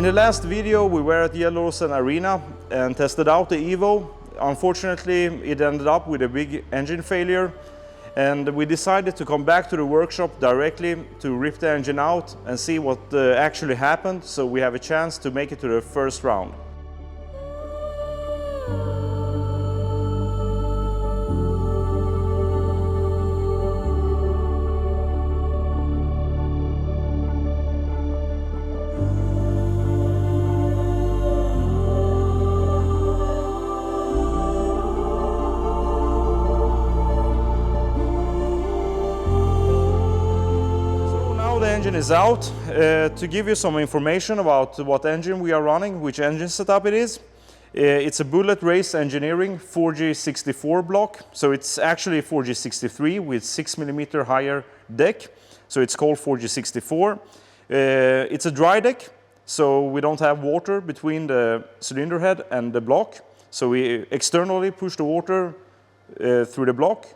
the last video we were at Gelleråsen Arena and tested out the Evo. Unfortunately, it ended up with a big engine failure, and we decided to come back to the workshop directly to rip the engine out and see what actually happened, so we have a chance to make it to the first round. The engine is out. To give you some information about what engine we are running, which engine setup it is. It's a Billet Race Engineering 4G64 block, so it's actually 4G63 with 6mm higher deck, so it's called 4G64. It's a dry deck, so we don't have water between the cylinder head and the block, so we externally push the water through the block,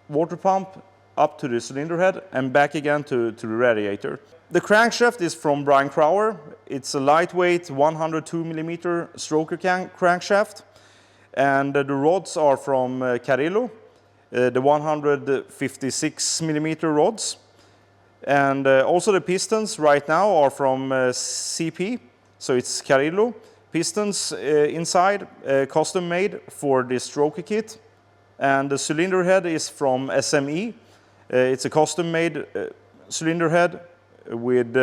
water pump up to the cylinder head and back again to the radiator. The crankshaft is from Brian Crower. It's a lightweight 102mm stroker crankshaft, and the rods are from Carillo, the 156mm rods. And also the pistons right now are from CP, so it's Carillo pistons inside, custom made for the stroker kit. And the cylinder head is from SME. It's a custom-made cylinder head with,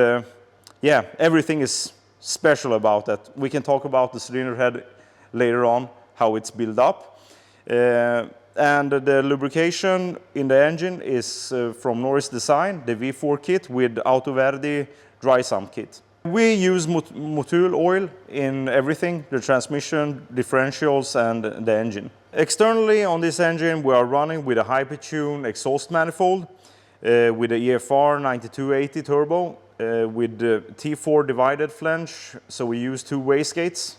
everything is special about that. We can talk about the cylinder head later on, how it's built up. And the lubrication in the engine is from Norris Design, the V4 kit with Autoverdi dry sump kit. We use Motul oil in everything, the transmission, differentials and the engine. Externally on this engine we are running with a Hypertune exhaust manifold with a EFR 9280 turbo with the T4 divided flange, so we use two wastegates,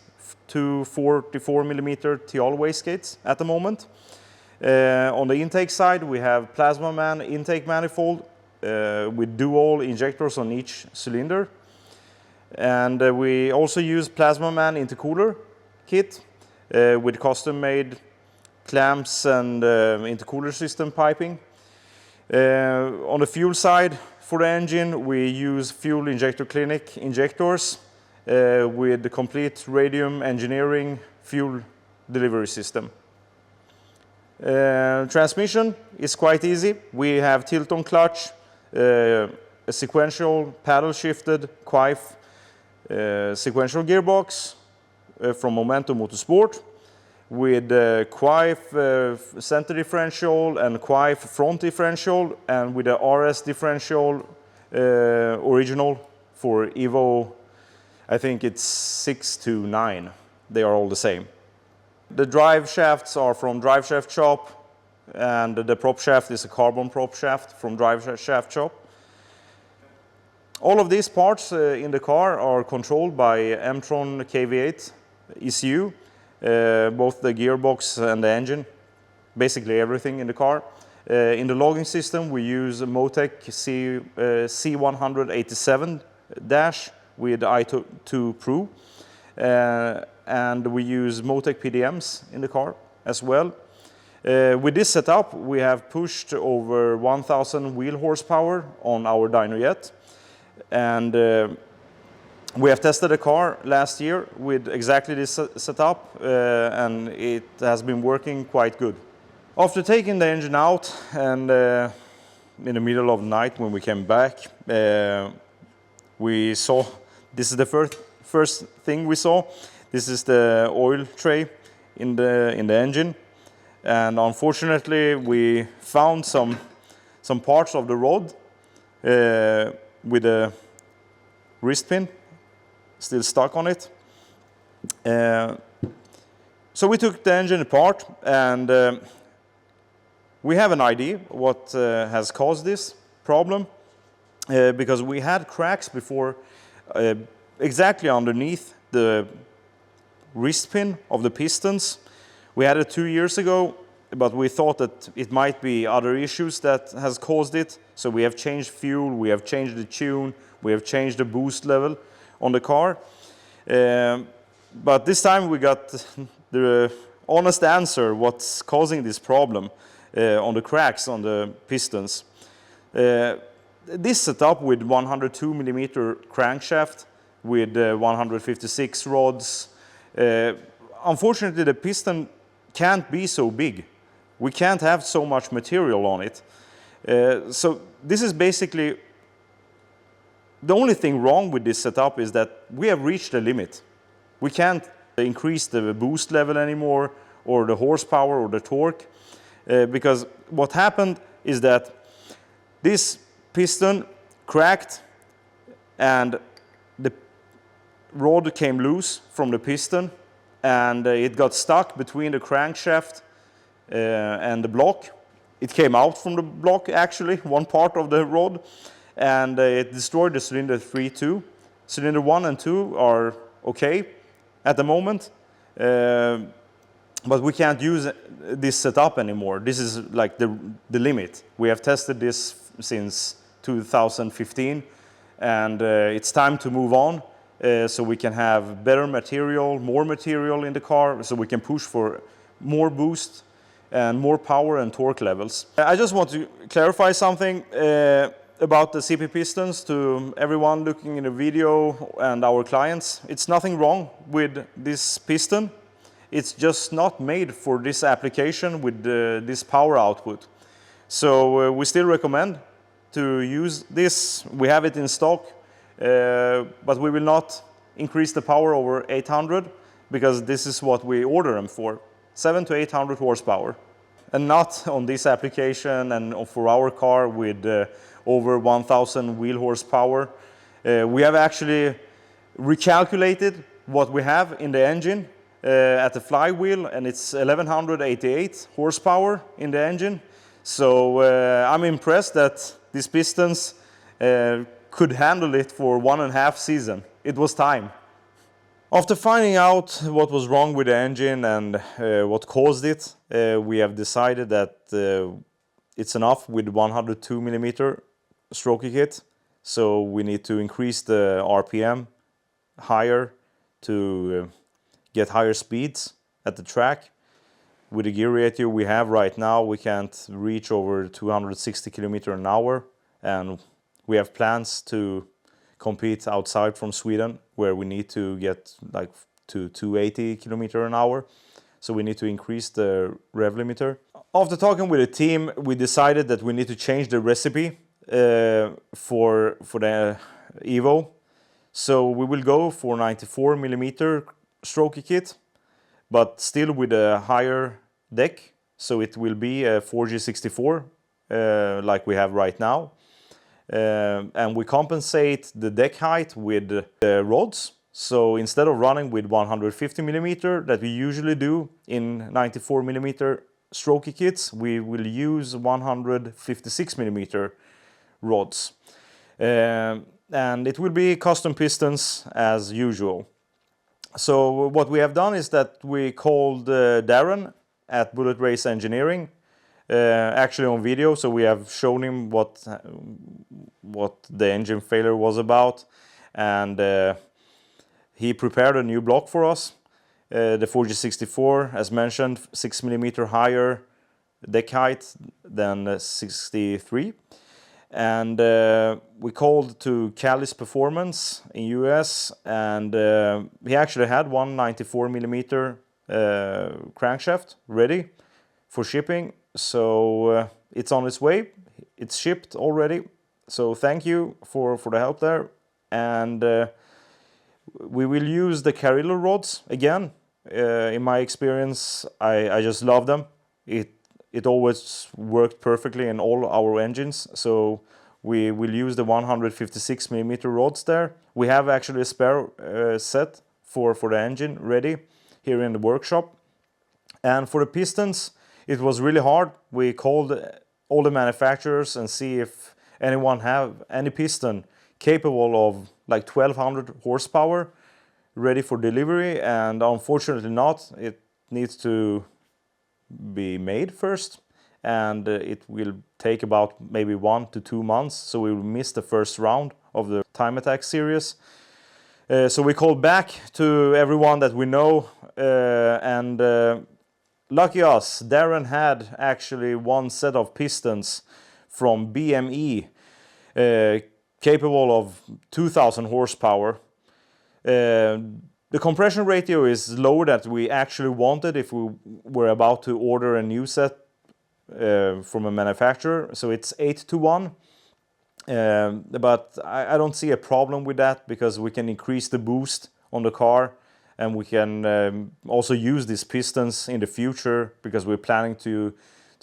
two 44mm Tial wastegates at the moment. On the intake side we have Plasmaman intake manifold with dual injectors on each cylinder. And we also use Plasmaman intercooler kit with custom-made clamps and intercooler system piping. On the fuel side for the engine we use Fuel Injector Clinic injectors with the complete radium engineering fuel delivery system. Transmission is quite easy. We have tilt-on clutch, a sequential paddle shifted Quife sequential gearbox from Momentum Motorsport with Quife center differential and Quife front differential, and with the RS differential original for Evo, I think it's 6 to 9. They are all the same. The drive shafts are from Drive Shaft Shop, and the prop shaft is a carbon prop shaft from Drive Shaft Shop. All of these parts in the car are controlled by M-Tron KV8 ECU, both the gearbox and the engine, basically everything in the car. In the logging system we use Motec C187 dash with i2 Pro, and we use Motec PDMs in the car as well. With this setup we have pushed over 1000 wheel horsepower on our dyno yet. And we have tested the car last year with exactly this setup, and it has been working quite good. After taking the engine out and in the middle of the night when we came back, we saw, this is the first thing we saw. This is the oil tray in the engine, and unfortunately we found some parts of the rod with a wrist pin still stuck on it. So we took the engine apart, and we have an idea what has caused this problem, because we had cracks before exactly underneath the wrist pin of the pistons. We had it 2 years ago, but we thought that it might be other issues that has caused it. So we have changed fuel, we have changed the tune, we have changed the boost level on the car. But this time we got the honest answer what's causing this problem on the cracks on the pistons. This setup with 102 millimeter crankshaft with 156 rods, unfortunately the piston can't be so big. We can't have so much material on it. So this is basically the only thing wrong with this setup is that we have reached the limit. We can't increase the boost level anymore, or the horsepower or the torque, because what happened is that this piston cracked and the rod came loose from the piston, and it got stuck between the crankshaft and the block. It came out from the block, actually, one part of the rod, and it destroyed the cylinder 3 too. Cylinder 1 and 2 are okay at the moment, but we can't use this setup anymore. This is like the limit. We have tested this since 2015, and it's time to move on, so we can have better material, more material in the car, so we can push for more boost and more power and torque levels. I just want to clarify something about the CP pistons to everyone looking in the video and our clients. It's nothing wrong with this piston. It's just not made for this application with this power output. So we still recommend to use this. We have it in stock, but we will not increase the power over 800 because this is what we order them for. 700 to 800 horsepower, and not on this application and for our car with over 1000 wheel horsepower. We have actually recalculated what we have in the engine at the flywheel, and it's 1188 horsepower in the engine. So I'm impressed that these pistons could handle it for 1.5 seasons. It was time. After finding out what was wrong with the engine and what caused it, we have decided that it's enough with 102 millimeter strokey kit. So we need to increase the RPM higher to get higher speeds at the track. With the gear ratio we have right now, we can't reach over 260 kilometers an hour, and we have plans to compete outside from Sweden, where we need to get like to 280 kilometers an hour. So we need to increase the rev limiter. After talking with the team, we decided that we need to change the recipe for the Evo. So we will go for 94 millimeter strokey kit, but still with a higher deck. So it will be a 4G64 like we have right now. And we compensate the deck height with the rods. So instead of running with 150 millimeter that we usually do in 94 millimeter strokey kits, we will use 156 millimeter rods. And it will be custom pistons as usual. So what we have done is that we called Darren at Bullet Race Engineering, actually on video, so we have shown him what the engine failure was about, and he prepared a new block for us. The 4G64, as mentioned, 6 millimeter higher deck height than 63, and we called to Callis Performance in US, and he actually had one 94 millimeter crankshaft ready for shipping. So it's on its way, it's shipped already. So thank you for the help there. And we will use the Carillo rods again. In my experience, I just love them. It always worked perfectly in all our engines. So we will use the 156 millimeter rods there. We have actually a spare set for the engine ready here in the workshop. And for the pistons, it was really hard. We called all the manufacturers and see if anyone have any piston capable of like 1200 horsepower ready for delivery, and unfortunately not. It needs to be made first, and it will take about maybe 1 to 2 months, so we will miss the first round of the Time Attack series. So we called back to everyone that we know, and lucky us, Darren had actually one set of pistons from BME, capable of 2000 horsepower. The compression ratio is lower than we actually wanted if we were about to order a new set from a manufacturer, so it's 8-to-1. But I don't see a problem with that, because we can increase the boost on the car, and we can also use these pistons in the future, because we're planning to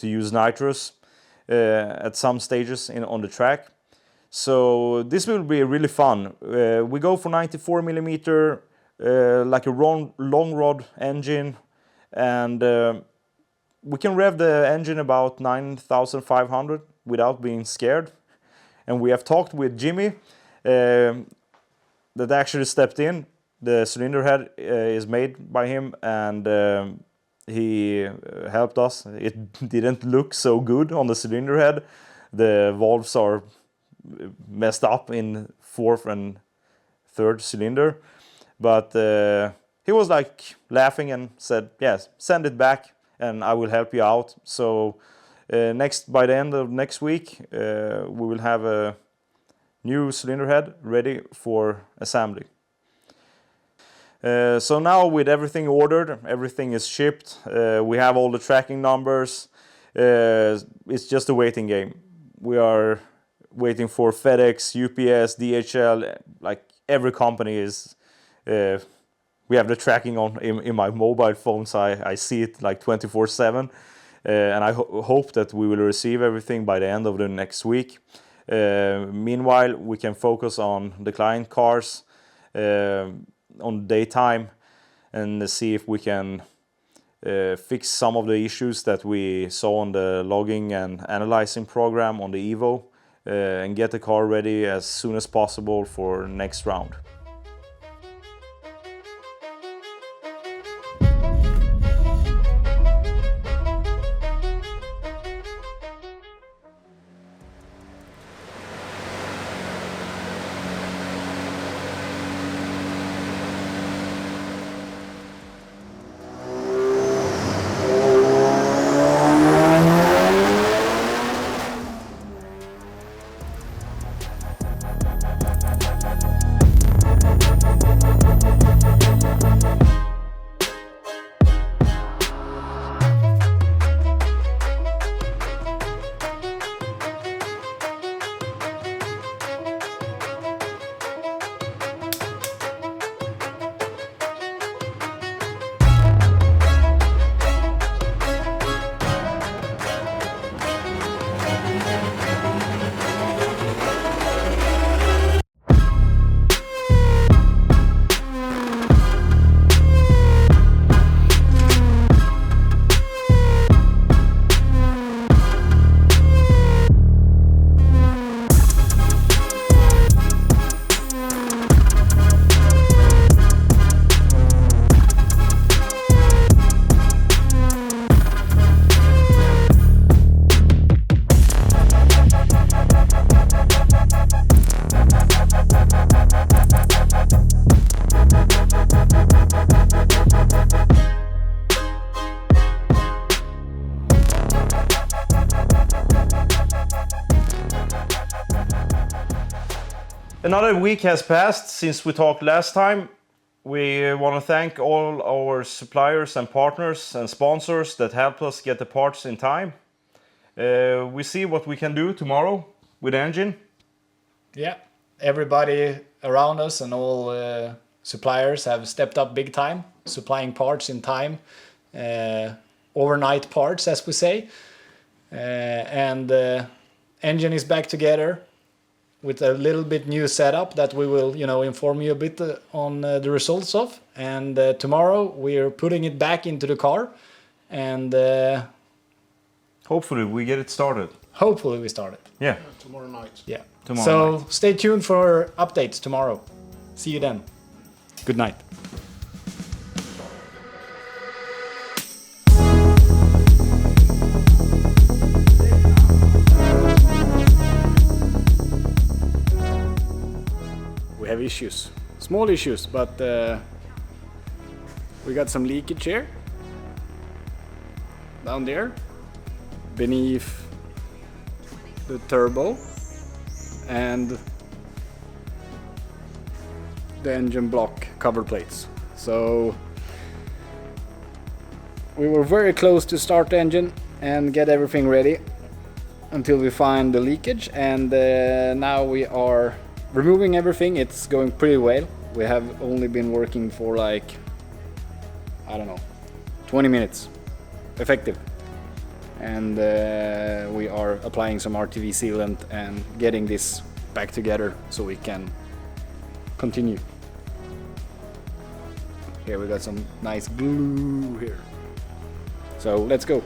use nitrous at some stages on the track. So this will be really fun. We go for 94 millimeter, like a long rod engine, and we can rev the engine about 9,500 without being scared. And we have talked with Jimmy, that actually stepped in. The cylinder head is made by him, and he helped us. It didn't look so good on the cylinder head. The valves are messed up in 4th and 3rd cylinder. But he was like laughing and said, yes, send it back and I will help you out. So by the end of next week, we will have a new cylinder head ready for assembly. So now with everything ordered, everything is shipped, we have all the tracking numbers, it's just a waiting game. We are waiting for FedEx, UPS, DHL, like every company is, we have the tracking on in my mobile phone, so I see it like 24/7. And I hope that we will receive everything by the end of the next week. Meanwhile, we can focus on the client cars on daytime and see if we can fix some of the issues that we saw on the logging and analyzing program on the Evo, and get the car ready as soon as possible for next round. Another week has passed since we talked last time. We want to thank all our suppliers and partners and sponsors that helped us get the parts in time. We see what we can do tomorrow with the engine. Yeah, everybody around us and all suppliers have stepped up big time, supplying parts in time, overnight parts, as we say. And the engine is back together with a little bit new setup that we will, inform you a bit on the results of. And tomorrow we are putting it back into the car, and hopefully we get it started. Hopefully we start it. Yeah. Tomorrow night. Yeah. Tomorrow night. Stay tuned for updates tomorrow. See you then. Good night. We have issues. Small issues, but we got some leakage here. Down there. Beneath the turbo. And the engine block cover plates. So we were very close to start the engine and get everything ready until we find the leakage, and now we are removing everything. It's going pretty well. We have only been working for like, I don't know, 20 minutes effective, and we are applying some RTV sealant and getting this back together so we can continue. Here we got some nice glue here, so let's go.